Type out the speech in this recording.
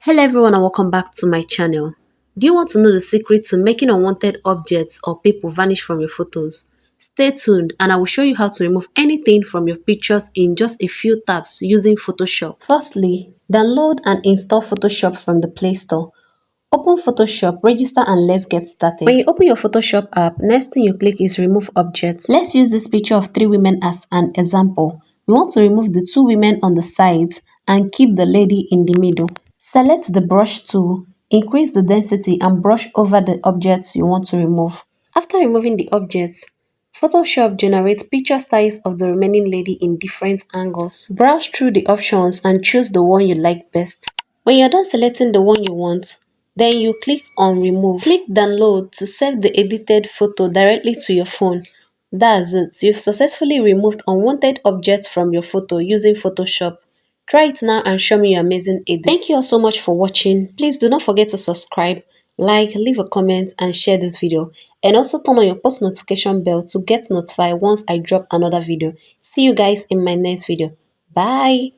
Hello everyone and welcome back to my channel. Do you want to know the secret to making unwanted objects or people vanish from your photos? Stay tuned and I will show you how to remove anything from your pictures in just a few taps using Photoshop. Firstly, download and install Photoshop from the Play Store. Open Photoshop, register and let's get started. When you open your Photoshop app, next thing you click is remove objects. Let's use this picture of three women as an example. We want to remove the two women on the sides and keep the lady in the middle. Select the brush tool, increase the density and brush over the objects you want to remove. After removing the objects, Photoshop generates picture styles of the remaining lady in different angles. Browse through the options and choose the one you like best. When you're done selecting the one you want, then you click on remove. Click download to save the edited photo directly to your phone. That's it. You've successfully removed unwanted objects from your photo using Photoshop. Try it now and show me your amazing edits. Thank you all so much for watching. Please do not forget to subscribe, like, leave a comment and share this video. And also turn on your post notification bell to get notified once I drop another video. See you guys in my next video. Bye.